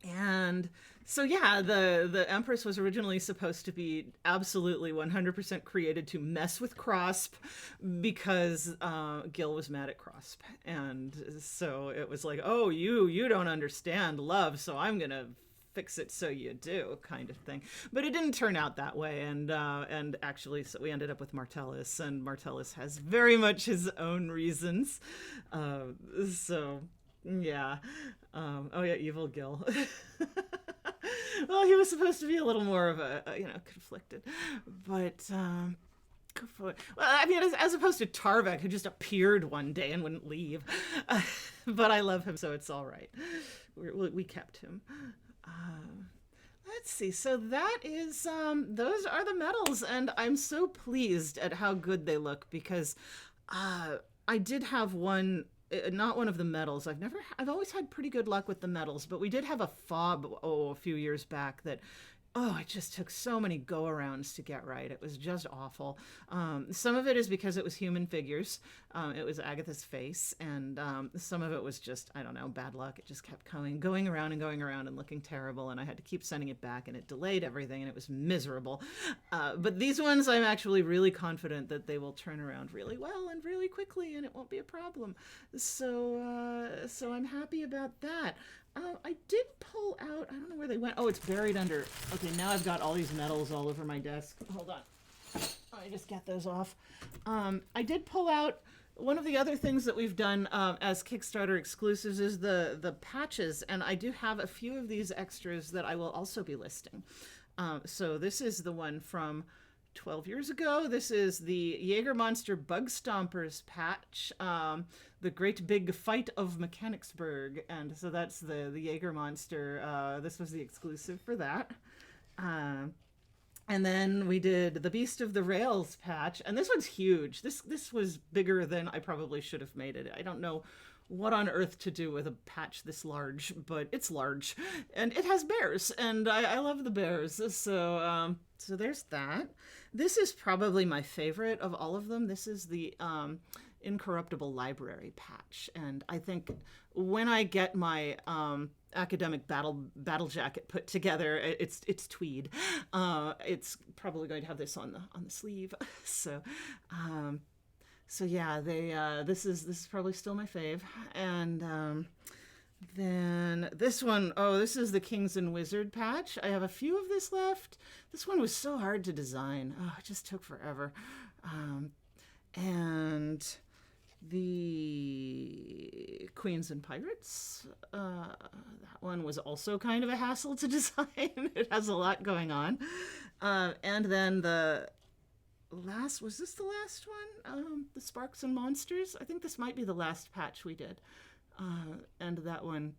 And so yeah, the Empress was originally supposed to be absolutely 100% created to mess with Crosp because Gil was mad at Crosp, and so it was like, oh, you don't understand love, so I'm gonna fix it so you do, kind of thing. But it didn't turn out that way, and actually, so we ended up with Martellus, and Martellus has very much his own reasons. So yeah. Oh yeah, evil Gil. Well, he was supposed to be a little more of a conflicted, but. Well, I mean, as opposed to Tarvek, who just appeared one day and wouldn't leave. But I love him, so it's all right. We kept him. Let's see. So that is, those are the medals, and I'm so pleased at how good they look because I did have one, not one of the medals. I've always had pretty good luck with the medals, but we did have a fob, a few years back that, it just took so many go-arounds to get right. It was just awful. Some of it is because it was human figures. It was Agatha's face, and some of it was just, I don't know, bad luck. It just kept going around and looking terrible, and I had to keep sending it back, and it delayed everything, and it was miserable. But these ones, I'm actually really confident that they will turn around really well and really quickly, and it won't be a problem. So I'm happy about that. I did pull out, I don't know where they went. Oh, it's buried under, okay, now I've got all these medals all over my desk. Hold on. I just get those off. I did pull out, one of the other things that we've done as Kickstarter exclusives is the patches, and I do have a few of these extras that I will also be listing. So this is the one from 12 years ago. This is the Jägermonster Bug Stompers patch, the Great Big Fight of Mechanicsburg, and so that's the Jägermonster. This was the exclusive for that. And then we did the Beast of the Rails patch, and this one's huge. This was bigger than I probably should have made it. I don't know what on earth to do with a patch this large, but it's large, and it has bears, and I love the bears. So there's that. This is probably my favorite of all of them. This is the Incorruptible Library patch, and I think when I get my academic battle jacket put together, it's tweed. It's probably going to have this on the sleeve. So yeah, this is probably still my fave. And then this one, this is the Kings and Wizard patch. I have a few of this left. This one was so hard to design. It just took forever. And the Queens and Pirates, that one was also kind of a hassle to design. It has a lot going on. And then was this the last one? The Sparks and Monsters? I think this might be the last patch we did. And that one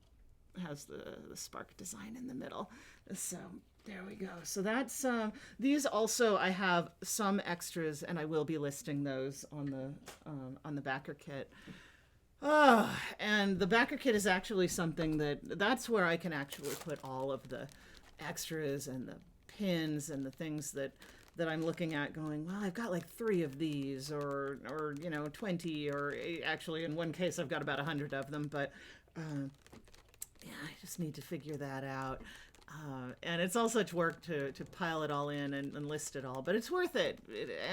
has the spark design in the middle. So there we go. So that's, these also, I have some extras, and I will be listing those on the backer kit. Oh, and the backer kit is actually something that's where I can actually put all of the extras and the pins and the things that I'm looking at going, well, I've got like 3 of these or 20 or actually in one case I've got about 100 of them, but yeah, I just need to figure that out. And it's all such work to pile it all in and list it all, but it's worth it.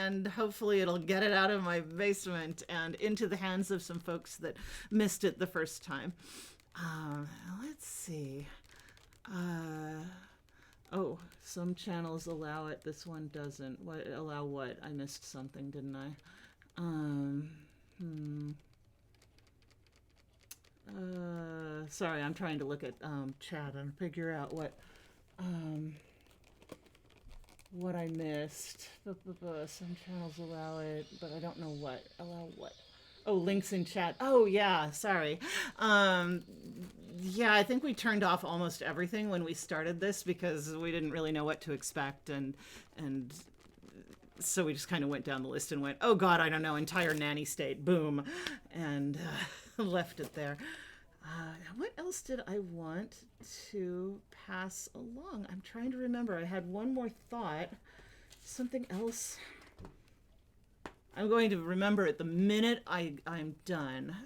And hopefully it'll get it out of my basement and into the hands of some folks that missed it the first time. Let's see. Oh, some channels allow it. This one doesn't. What allow what? I missed something, didn't I? Sorry, I'm trying to look at chat and figure out what I missed. Some channels allow it, but I don't know what. Allow what? Oh, links in chat. Oh, yeah, sorry. Yeah, I think we turned off almost everything when we started this because we didn't really know what to expect, and so we just kind of went down the list and went, oh God, I don't know, entire nanny state, boom, and left it there. What else did I want to pass along? I'm trying to remember. I had one more thought. Something else. I'm going to remember it the minute I'm done.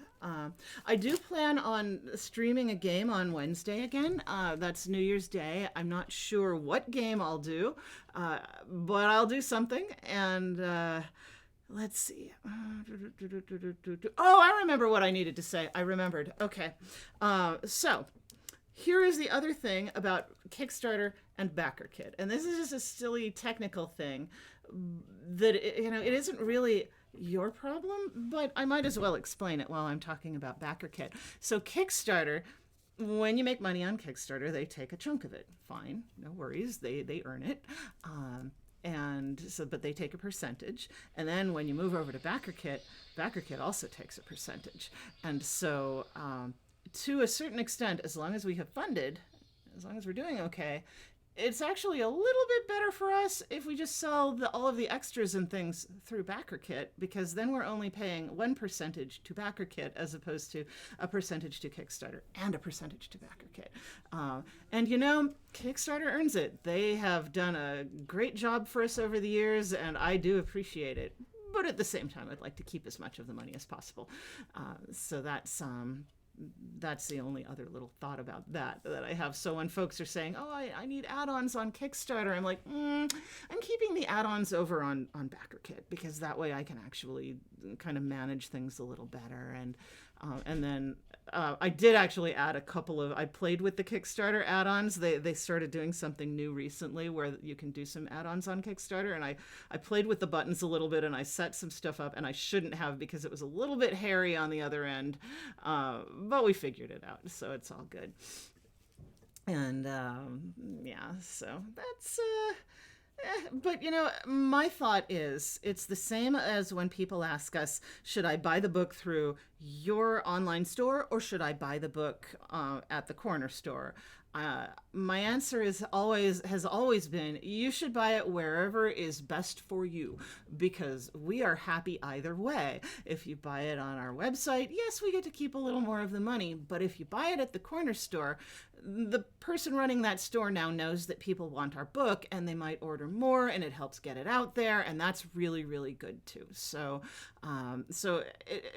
I do plan on streaming a game on Wednesday again. That's New Year's Day. I'm not sure what game I'll do, but I'll do something. And let's see. Oh, I remember what I needed to say. I remembered. Okay. So here is the other thing about Kickstarter and BackerKit. And this is just a silly technical thing that, it isn't really your problem, but I might as well explain it while I'm talking about BackerKit. So Kickstarter, when you make money on Kickstarter, they take a chunk of it. Fine, no worries. They earn it. And so, but they take a percentage. And then when you move over to BackerKit also takes a percentage. And so, to a certain extent, as long as we have funded, as long as we're doing okay, it's actually a little bit better for us if we just sell all of the extras and things through BackerKit, because then we're only paying 1% to BackerKit as opposed to a percentage to Kickstarter and a percentage to BackerKit. And Kickstarter earns it. They have done a great job for us over the years, and I do appreciate it. But at the same time, I'd like to keep as much of the money as possible. So that's the only other little thought about that I have. So when folks are saying, oh, I need add-ons on Kickstarter, I'm like, I'm keeping the add-ons over on BackerKit, because that way I can actually kind of manage things a little better. And then I did actually add I played with the Kickstarter add-ons. They started doing something new recently where you can do some add-ons on Kickstarter, and I played with the buttons a little bit, and I set some stuff up, and I shouldn't have because it was a little bit hairy on the other end, but we figured it out, so it's all good. And yeah, so that's but my thought is it's the same as when people ask us, should I buy the book through your online store or should I buy the book at the corner store? My answer has always been, you should buy it wherever is best for you, because we are happy either way. If you buy it on our website, yes, we get to keep a little more of the money, but if you buy it at the corner store, the person running that store now knows that people want our book and they might order more, and it helps get it out there, and that's really, really good too. So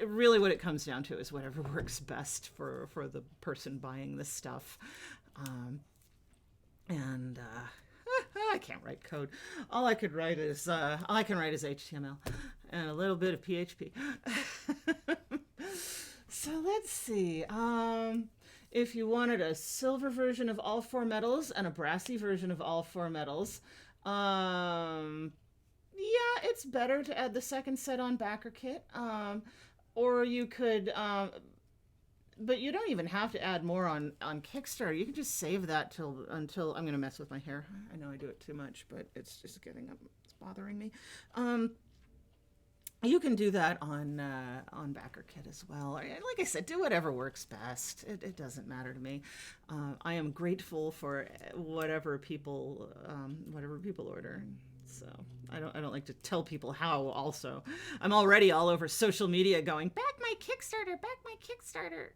really what it comes down to is whatever works best for the person buying the stuff. I can't write code. All I can write is HTML and a little bit of PHP. So let's see. If you wanted a silver version of all 4 medals and a brassy version of all 4 medals, yeah, it's better to add the second set on BackerKit. Or you could, but you don't even have to add more on Kickstarter. You can just save that until I'm going to mess with my hair. I know I do it too much, but it's just getting up. It's bothering me. You can do that on BackerKit as well. Like I said, do whatever works best. It doesn't matter to me. I am grateful for whatever people order. So I don't like to tell people how. Also, I'm already all over social media going, back my Kickstarter, back my Kickstarter.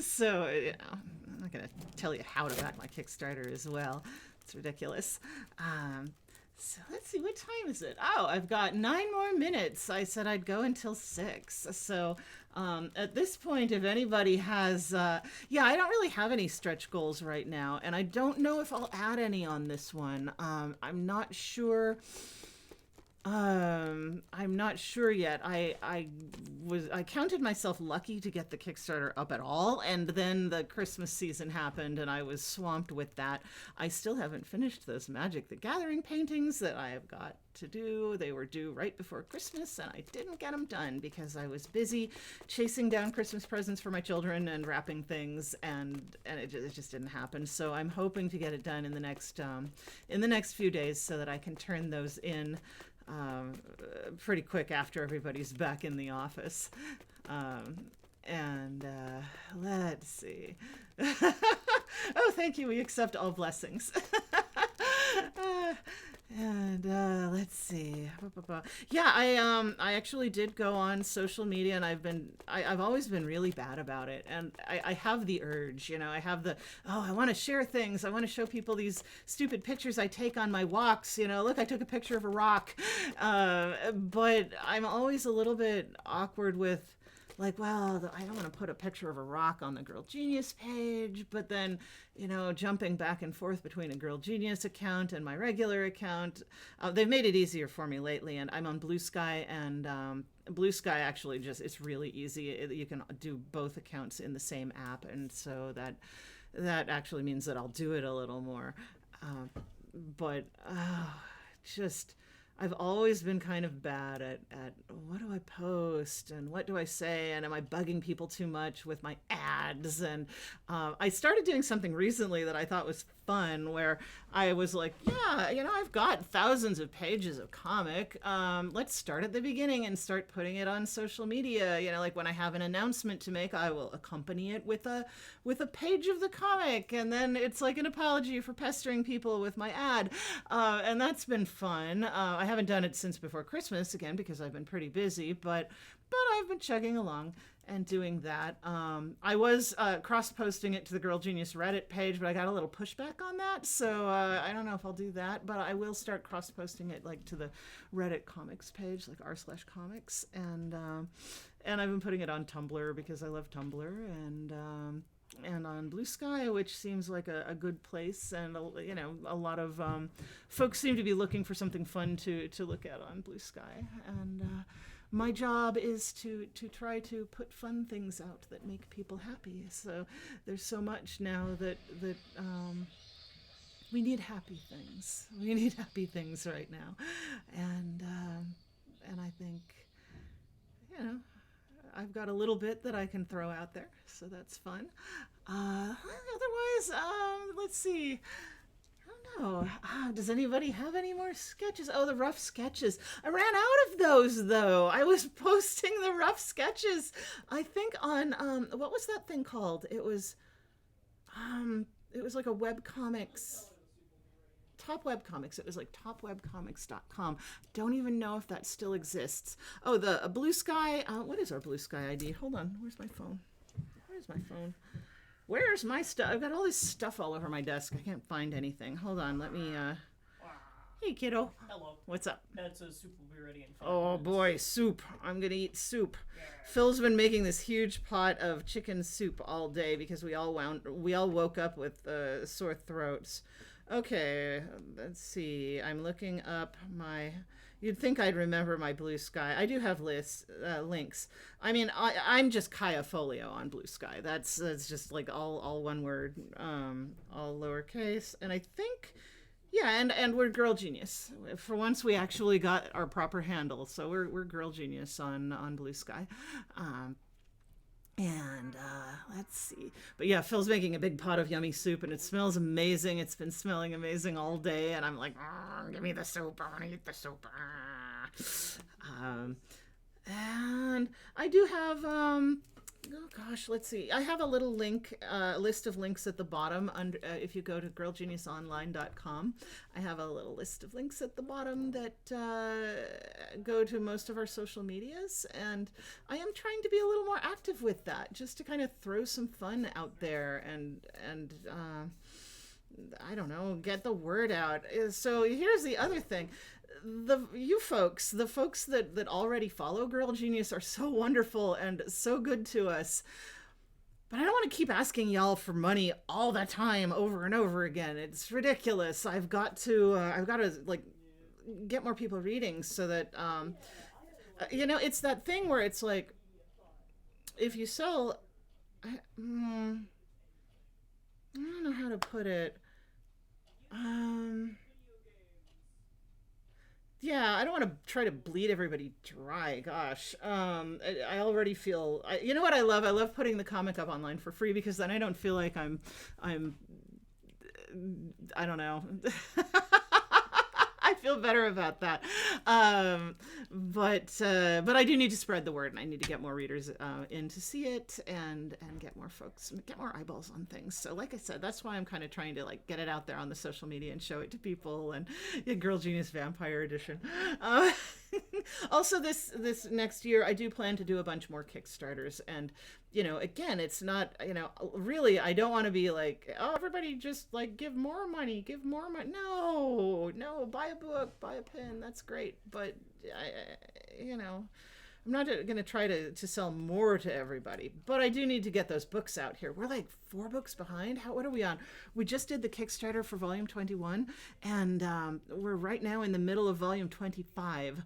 So I'm not gonna tell you how to back my Kickstarter as well. It's ridiculous. So let's see, what time is it? Oh, I've got 9 more minutes. I said I'd go until 6. So at this point, if anybody has, I don't really have any stretch goals right now, and I don't know if I'll add any on this one. I'm not sure. I'm not sure yet. I counted myself lucky to get the Kickstarter up at all, and then the Christmas season happened and I was swamped with that. I still haven't finished those Magic the Gathering paintings that I have got to do. They were due right before Christmas and I didn't get them done because I was busy chasing down Christmas presents for my children and wrapping things, and it just didn't happen. So I'm hoping to get it done in the next few days so that I can turn those in pretty quick after everybody's back in the office. Let's see. Oh, thank you. We accept all blessings. Let's see. Yeah, I actually did go on social media, and I've always been really bad about it. And I have the urge, I have I want to share things. I want to show people these stupid pictures I take on my walks. Look, I took a picture of a rock. But I'm always a little bit awkward with, like, well, I don't want to put a picture of a rock on the Girl Genius page, but then, jumping back and forth between a Girl Genius account and my regular account, they've made it easier for me lately, and I'm on Blue Sky, and Blue Sky actually it's really easy. You can do both accounts in the same app, and so that actually means that I'll do it a little more. I've always been kind of bad at what do I post and what do I say, and am I bugging people too much with my ads? And I started doing something recently that I thought was fun, where I was like, I've got thousands of pages of comic. Let's start at the beginning and start putting it on social media. Like when I have an announcement to make, I will accompany it with a page of the comic, and then it's like an apology for pestering people with my ad. And that's been fun. I haven't done it since before Christmas, again, because I've been pretty busy, but I've been chugging along and doing that. I was cross-posting it to the Girl Genius Reddit page, but I got a little pushback on that, so I don't know if I'll do that, but I will start cross-posting it to the Reddit comics page, like r/comics, and I've been putting it on Tumblr because I love Tumblr, and on Blue Sky, which seems like a good place, and a lot of folks seem to be looking for something fun to look at on Blue Sky, and my job is to try to put fun things out that make people happy. So there's so much now that we need happy things. We need happy things right now, and I think I've got a little bit that I can throw out there, so that's fun. Otherwise, let's see. I don't know. Does anybody have any more sketches? Oh, the rough sketches. I ran out of those, though. I was posting the rough sketches, I think, on what was that thing called? It was like a webcomics. Top Webcomics. It was like topwebcomics.com. Don't even know if that still exists. Oh, the Blue Sky. What is our Blue Sky ID? Hold on. Where's my phone? Where's my stuff? I've got all this stuff all over my desk. I can't find anything. Hold on. Let me. Hey, kiddo. Hello. What's up? That's soup will be ready in 5 Oh minutes. boy, soup. I'm gonna eat soup. Yeah. Phil's been making this huge pot of chicken soup all day because we all woke up with sore throats. Okay, let's see. I'm looking up you'd think I'd remember my Blue Sky. I do have links. I mean, I'm just Kaya Folio on Blue Sky. That's just like all one word, all lowercase. And I think, and we're Girl Genius. For once, we actually got our proper handle. So we're Girl Genius on Blue Sky. Let's see. But yeah, Phil's making a big pot of yummy soup, and it smells amazing. It's been smelling amazing all day, and I'm like, give me the soup. I want to eat the soup. And I do have oh gosh, let's see. I have a little list of links at the bottom. Under, if you go to girlgeniusonline.com, I have a little list of links at the bottom that go to most of our social medias, and I am trying to be a little more active with that, just to kind of throw some fun out there and I don't know, get the word out. So here's the other thing. The folks that already follow Girl Genius are so wonderful and so good to us. But I don't want to keep asking y'all for money all the time, over and over again. It's ridiculous. I've got to like get more people reading so that it's that thing where it's like, if you sell, I don't know how to put it. Yeah, I don't want to try to bleed everybody dry. Gosh, I already feel. You know what I love? I love putting the comic up online for free, because then I don't feel like I'm. I don't know. I feel better about that. But I do need to spread the word, and I need to get more readers in to see it, and get more folks, get more eyeballs on things. So like I said, that's why I'm kind of trying to like get it out there on the social media and show it to people, and Girl Genius Vampire Edition. Also, this next year, I do plan to do a bunch more Kickstarters, and again, it's not, really, I don't want to be like, oh, everybody just like give more money. No, buy a book, buy a pen. That's great, but I'm not going to try to sell more to everybody, but I do need to get those books out here. We're like 4 books behind. What are we on? We just did the Kickstarter for Volume 21, and we're right now in the middle of Volume 25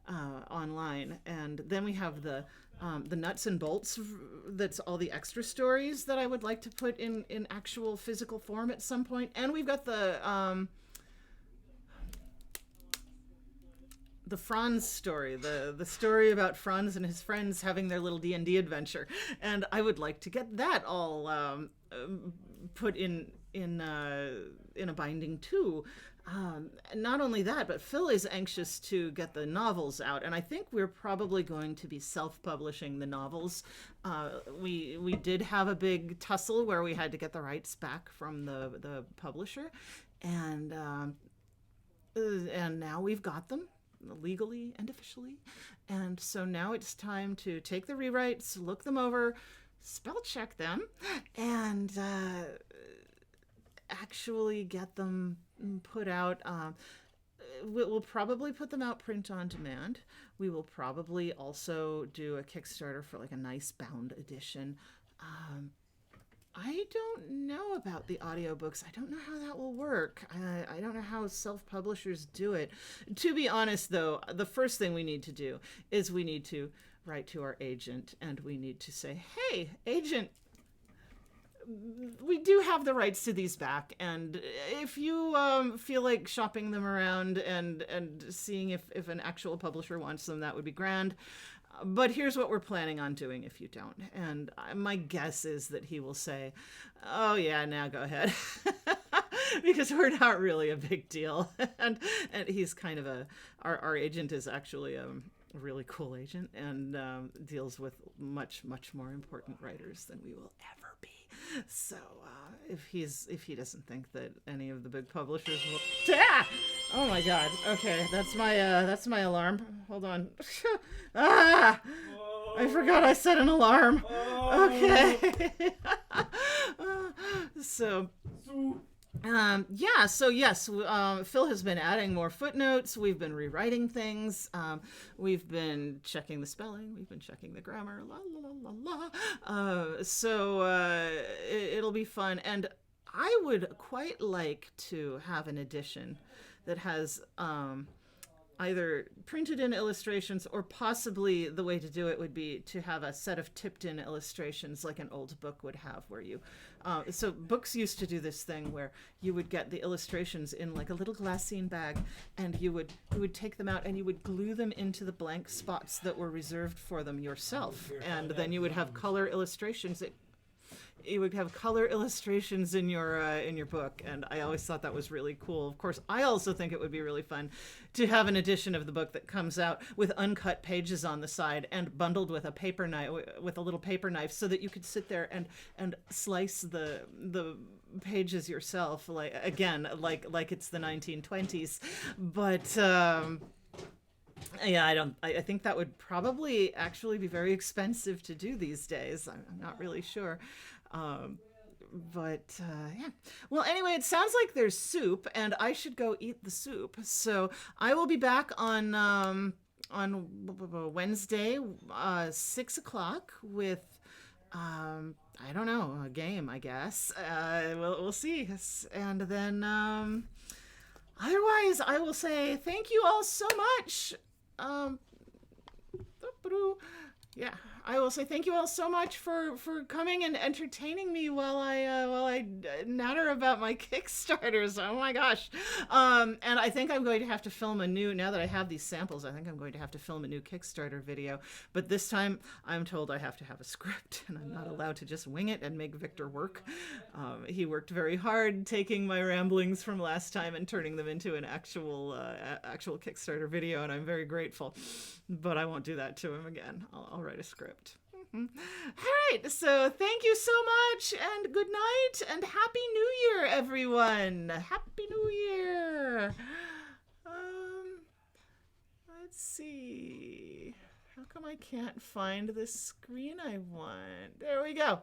online. And then we have the nuts and bolts. That's all the extra stories that I would like to put in actual physical form at some point. And we've got the Franz story, the story about Franz and his friends having their little D&D adventure, and I would like to get that all put in a binding too. Not only that, but Phil is anxious to get the novels out, and I think we're probably going to be self-publishing the novels. We did have a big tussle where we had to get the rights back from the publisher, and now we've got them legally and officially, and so now it's time to take the rewrites, look them over, spell check them, and actually get them put out. We'll probably put them out print on demand. We will probably also do a Kickstarter for like a nice bound edition. I don't know about the audiobooks. I don't know how that will work. I don't know how self-publishers do it. To be honest, though, the first thing we need to do is we need to write to our agent, and we need to say, hey, agent, we do have the rights to these back, and if you feel like shopping them around and seeing if an actual publisher wants them, that would be grand. But here's what we're planning on doing if you don't. And my guess is that he will say, oh yeah, now go ahead. Because we're not really a big deal. and he's kind of our agent is actually a really cool agent, and deals with much, much more important writers than we will ever be. So if he doesn't think that any of the big publishers will... Oh my god. Okay, that's my alarm. Hold on. I forgot I set an alarm. Okay. So yes, Phil has been adding more footnotes. We've been rewriting things. We've been checking the spelling. We've been checking the grammar. La la la la la. So it'll be fun, and I would quite like to have an edition that has either printed in illustrations, or possibly the way to do it would be to have a set of tipped in illustrations like an old book would have, where you so books used to do this thing where you would get the illustrations in like a little glassine bag, and you would take them out and you would glue them into the blank spots that were reserved for them yourself, and then you would have color illustrations. you would have color illustrations in your book, and I always thought that was really cool. Of course, I also think it would be really fun to have an edition of the book that comes out with uncut pages on the side and bundled with a paper knife, with a little paper knife, so that you could sit there and slice the pages yourself, like again, like it's the 1920s. But yeah, I think that would probably actually be very expensive to do these days. I'm not really sure. Um, yeah. Well, anyway, it sounds like there's soup, and I should go eat the soup. So I will be back on Wednesday, 6 o'clock with I don't know, a game, I guess. We'll see. And then otherwise, I will say thank you all so much. Um, yeah, I will say thank you all so much for coming and entertaining me while I natter about my Kickstarters. Oh my gosh. And I think I'm going to have to film a new, now that I have these samples, I think I'm going to have to film a new Kickstarter video. But this time I'm told I have to have a script, and I'm not allowed to just wing it and make Victor work. He worked very hard taking my ramblings from last time and turning them into an actual Kickstarter video, and I'm very grateful. But I won't do that to him again. I'll write a script. All right, so thank you so much, and good night, and Happy New Year, everyone. Happy New Year. Let's see. How come I can't find the screen I want? There we go.